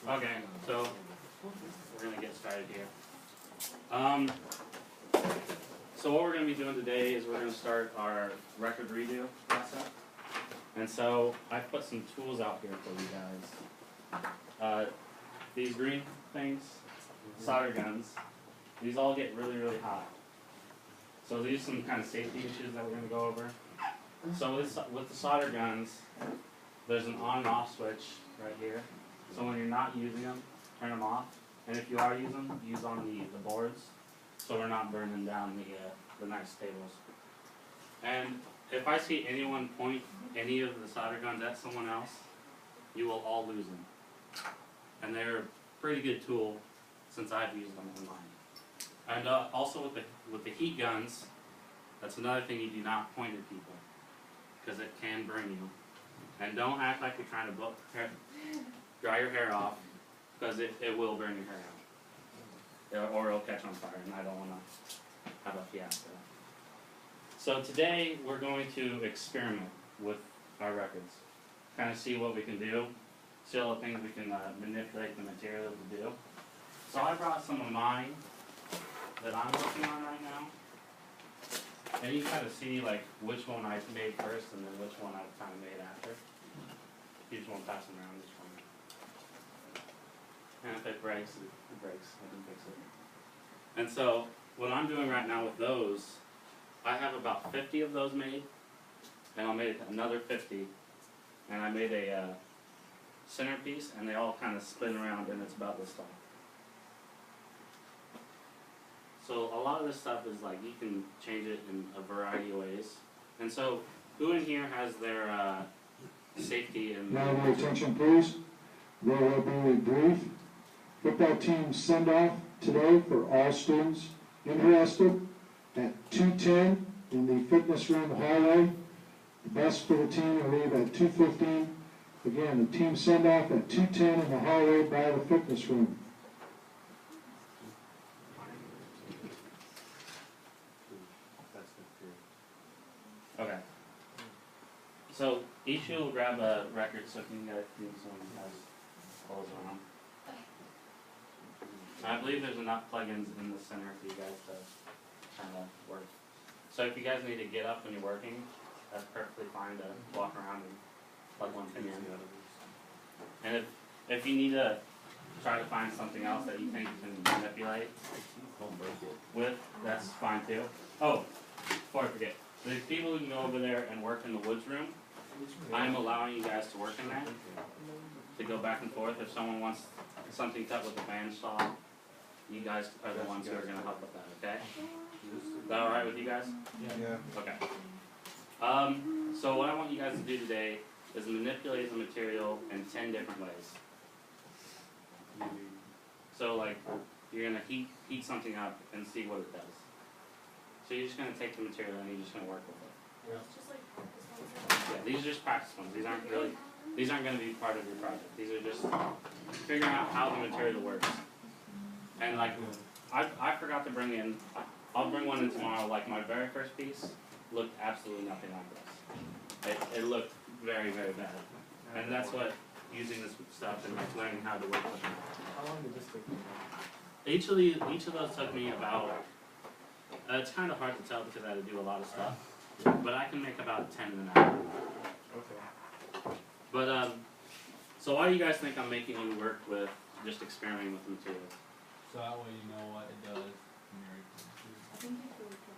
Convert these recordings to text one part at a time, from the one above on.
Okay, so we're gonna get started here. So what we're gonna be doing today is we're gonna start our record redo process. And so I put some tools out here for you guys. These green things, solder guns, these all get really, really hot. So these are some kind of safety issues that we're gonna go over. So with the solder guns, there's an on and off switch right here. So when you're not using them, turn them off. And if you are using them, use on the boards, so we're not burning down the nice tables. And if I see anyone point any of the solder guns at someone else, you will all lose them. And they're a pretty good tool since I've used them in mine. And also with the heat guns, that's another thing you do not point at people, because it can burn you. And don't act like you're trying to dry your hair off, because it will burn your hair out. Or it'll catch on fire, and I don't want to have a fiasco. So today we're going to experiment with our records. Kind of see what we can do, see all the things we can manipulate the material to do. So I brought some of mine that I'm working on right now. And you kind of see like which one I made first and then which one I kind of made after. You just won't pass them around this one. And if it breaks, it breaks. I can fix it. And so what I'm doing right now with those, I have about 50 of those made, and I'll make another 50, and I made a centerpiece, and they all kind of spin around, and it's about this tall. So a lot of this stuff is like you can change it in a variety of ways. And so who in here has their safety and Now your attention please. There will be a brief football team send-off today for all students interested at 2:10 in the fitness room hallway. The bus for the team will leave at 2:15. Again, the team send-off at 2:10 in the hallway by the fitness room. Okay. So each of you will grab a record so you can get someone has clothes on. I believe there's enough plugins in the center for you guys to kind of work. So if you guys need to get up when you're working, that's perfectly fine to walk around and plug one thing in. And if you need to try to find something else that you think you can manipulate with, that's fine too. Oh, before I forget, the people who can go over there and work in the woods room, I'm allowing you guys to work in there, to go back and forth. If someone wants something cut with a band saw, you guys are the ones who are going to help with that, okay? Is that alright with you guys? Yeah. Okay. So what I want you guys to do today is manipulate the material in 10 different ways. So like, you're going to heat something up and see what it does. So you're just going to take the material and you're just going to work with it. Yeah, these are just practice ones. These aren't going to be part of your project. These are just figuring out how the material works. And like, I forgot to bring in, I'll bring one in tomorrow. Like my very first piece looked absolutely nothing like this. It looked very, very bad. And that's what using this stuff and like learning how to work with it. How long did this take you? Each of those took me about, it's kind of hard to tell because I had to do a lot of stuff. But I can make about 10 in an hour. Okay. But, so why do you guys think I'm making you work with just experimenting with the materials? So that way you know what it does.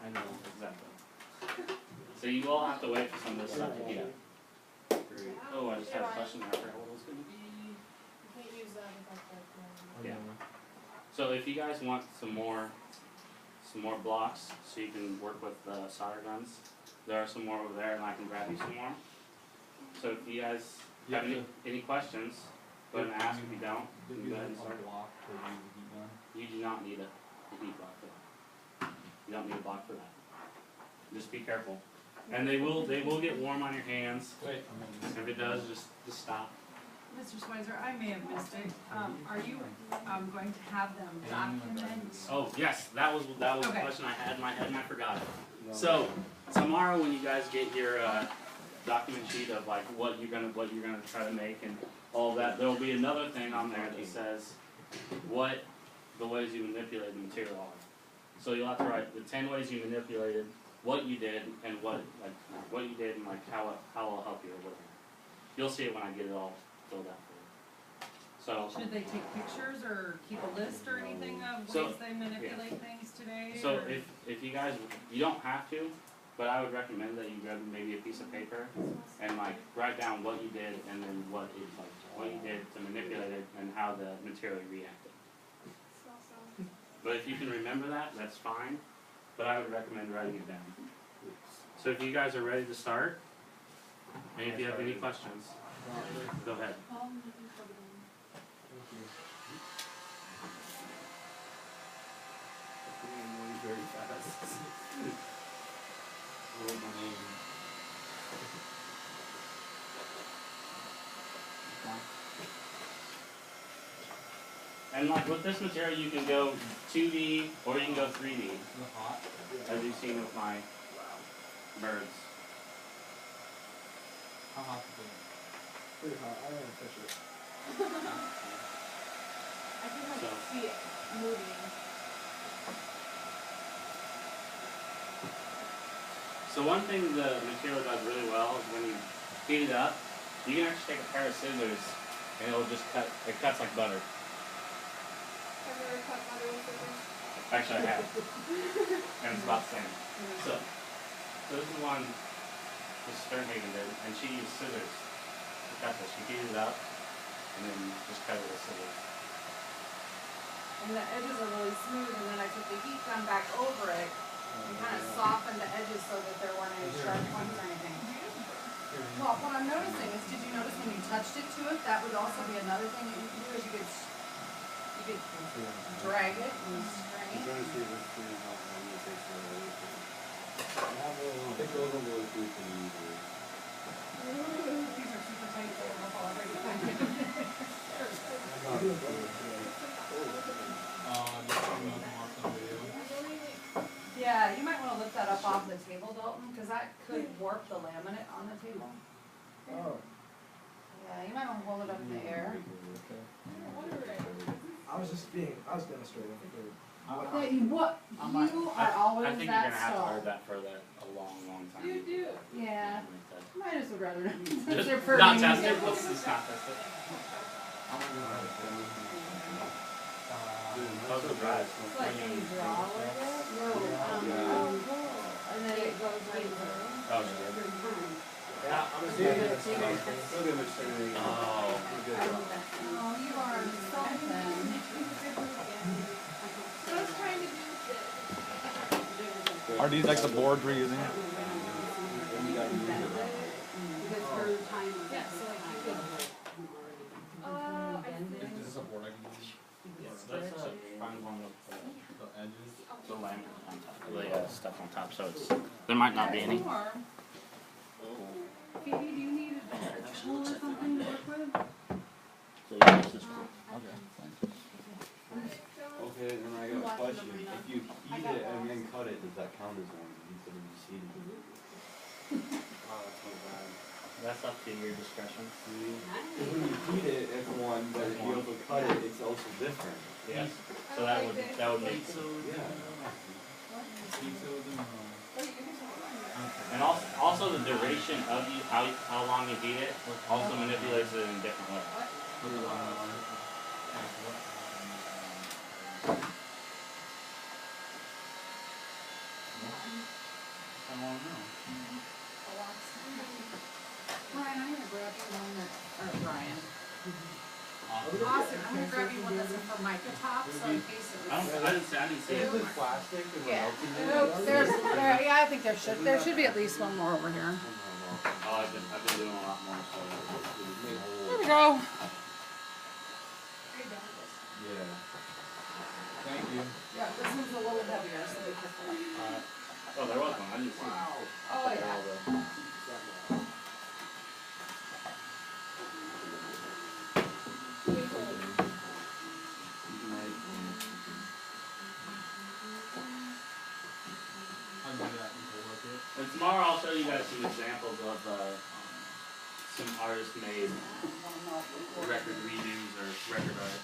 I know, exactly. So you all have to wait for some of this stuff to heat up. Oh, I just had a question. I forgot what it was going to be. You can't use that without that. Yeah. So if you guys want some more blocks so you can work with the solder guns, there are some more over there and I can grab you some more. So if you guys have any questions, go ahead and ask. If you don't, you can go ahead and start. You do not need a heat block for that. You don't need a block for that. Just be careful. And they will get warm on your hands. Wait, If it does, just stop. Mr. Schweitzer, I may have missed it. Are you going to have them document? Oh yes, that was the Okay. question I had in my head and I forgot it. So tomorrow when you guys get your document sheet of like what you're gonna try to make and all that. There'll be another thing on there that says what the ways you manipulate the material are. So you'll have to write the 10 ways you manipulated, what you did, and what you did, and like how it'll help you or whatever. You'll see it when I get it all filled out for you. So Should they take pictures or keep a list or anything of So, ways they manipulate things today? so or- if you guys, you don't have to, but I would recommend that you grab maybe a piece of paper and like write down what you did and then what you did to manipulate it and how the material reacted. But if you can remember that, that's fine. But I would recommend writing it down. So if you guys are ready to start, and if you have any questions, go ahead. Very fast. Wrote my name. And like with this material, you can go 2D or you can go 3D, Is it hot? as you've seen with my birds. How hot is it? Pretty hot. I don't want to touch it. I think I So- can see it moving. So one thing the material does really well is when you heat it up, you can actually take a pair of scissors and it'll just cut, it cuts like butter. Have you ever cut butter with scissors? Actually I have. And it's about the same. So this is one Miss Sternhagen did, and she used scissors to cut this. She heated it up and then just cut it with scissors. And the edges are really smooth, and then I took the heat gun back over it and kind of softened the edges so that there weren't any sharp points or anything. Well, what I'm noticing is, did you notice when you touched it to it, that would also be another thing that you could do, is you could drag it and string it. These are super tight, so they'll fall right back. Just so you can watch the video. Yeah, you might want to lift that up off the table, Dalton, because that could warp the laminate on the table. Oh. Yeah, you might want to hold it up in the air. I was demonstrating. That you, what, I might- you I are always think you're that gonna have to stall. hold that for a long time. You do. Yeah, Just might as well rather not. Since they're per not name. test it, let's just not test it. How's the drive? It's like when you draw with it. No, and then it goes right through. Oh, sure. Yeah, I'm a Oh. Oh, you are something. So I was trying to do this. Are these like the boards we're using? Yeah, so like you could, Is this a board I can use? Yes, that's a fine one with The edges? the laminate on top, the stuff on top, so it's, there might not be any. Or, Phoebe, do you need a tool or something to work with? So yeah, it's just Okay, thanks. Okay, then I got a question. If you heat it and then cut it, does that count as one instead of just heating it? Oh, that's not bad. That's up to your discretion. Because when you heat it, it's one, but if you also cut it, it's also different. Yes. So that would make, Yeah. and also the duration of you, how long you heat it, also manipulates it in a different way. I don't know. Ryan, I'm gonna grab you one that, or Ryan. Awesome. Austin, I'm gonna grab you one that's a Formica top, so in case it was. I didn't see it. Is it plastic and Yeah, melting? yeah, I think there should be at least one more over here. Oh, I've been doing a lot more, so. There we go. Yeah. Thank you. Yeah, this one's a little heavier, so be careful. Oh, there was one, I didn't see it. Oh, yeah. I'll do that and we'll work it. And tomorrow I'll show you guys some examples of some artist made record redos or record art.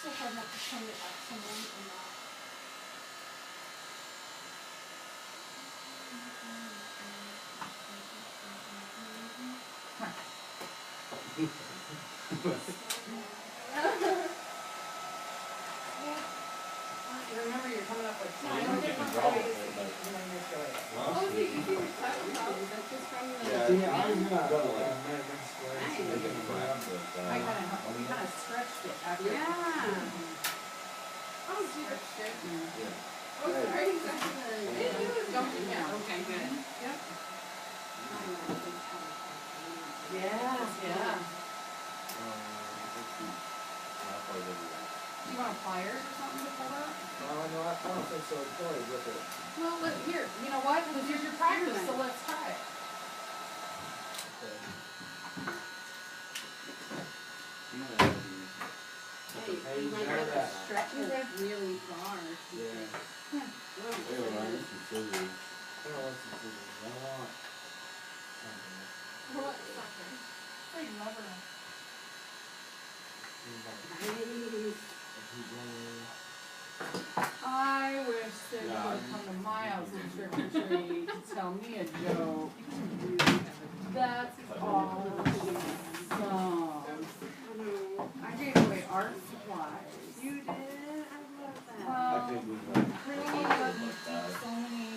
So hard not to turn it up someone and not. Remember, you're coming up with No, I two don't different think ways. it's And then you're showing. Oh, so you see your cut how that's just from the. Yeah. See, I'm not, Done like- American Square. Nice. so they can put up the- I kinda stretched it after. Yeah. Oh, gee. Stretched it and. Oh, sorry, exactly. It was jumping out. Okay, good. Yep. Yeah, yeah. Do you want pliers or something to pull out? No, I don't think so, it's probably with it. Well, look, here, you know what? This is your practice, so let's try it. Hey, you heard that? Stretch it really far. Yeah. Hey, Ryan, some scissors. I don't want some scissors, I want. What sucker? Like rubber. I wish they would come to my house and trick or treat to tell me a joke. That's all. I gave away art supplies. You did? I love that. I can't believe that. Pretty Like lucky that. so many,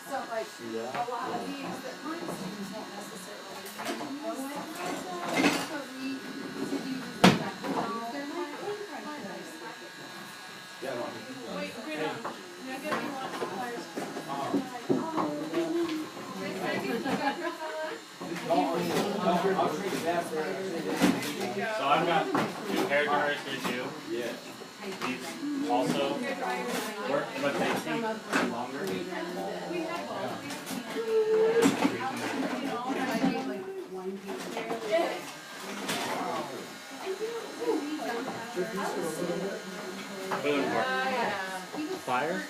so like, See that? a lot of these that my students won't necessarily use. But we could use them back home. They're my Yeah, no, I can keep that. Wait, we're not. You're gonna be watching flyers. I'll treat that for. So I've got two hair dryers here too. Yeah. These also work, but they take longer. We have both. Boom. Fire?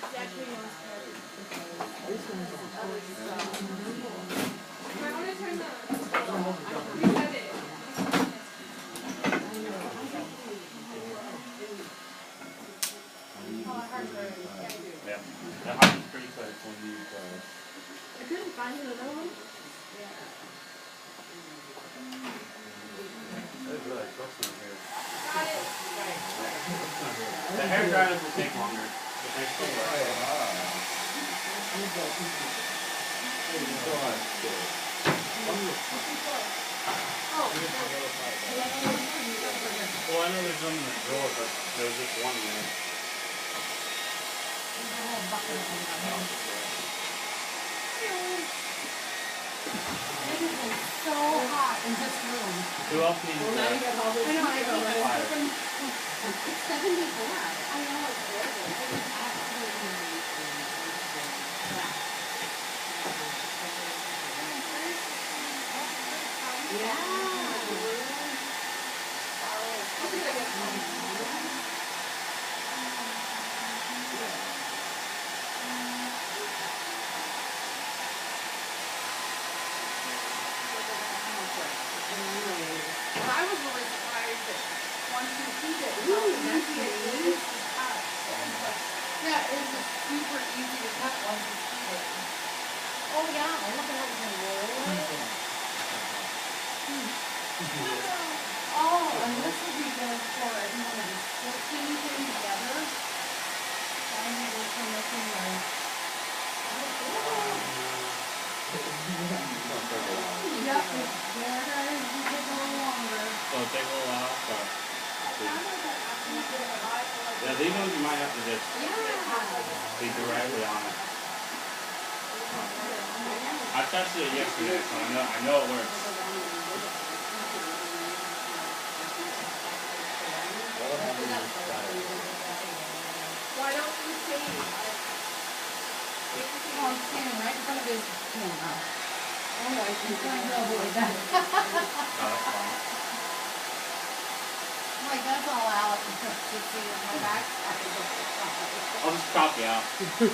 Yeah. That happens pretty quick. I couldn't find another one. Got it. The hair dryers will take longer, but they still work. Well, I know there's some in the drawer, but there was just one there. So hot in this room. Who else needs Well, now you that? got all this. I know, I think it's Fire. different. It's 74. I know it's horrible. It is absolutely. I was really surprised that once you heat it, how easy it is to cut. Yeah, it's just super easy to cut once you heat it. Oh yeah, I look at how you can roll it. Oh, and this would be good for if you want to stitch anything together. Trying to go from looking like. Yep, it's there, guys, you take a little longer. So it'll take a little while, but. Yeah, these ones you might have to just be directly on it. I tested it yesterday, so I know it works. Why don't you save? Oh, I'm standing right in front of his camera. Oh, I can trying to avoid that. Oh, that's fine. Like, that's all Alex is see on my back. I'll just crop you out.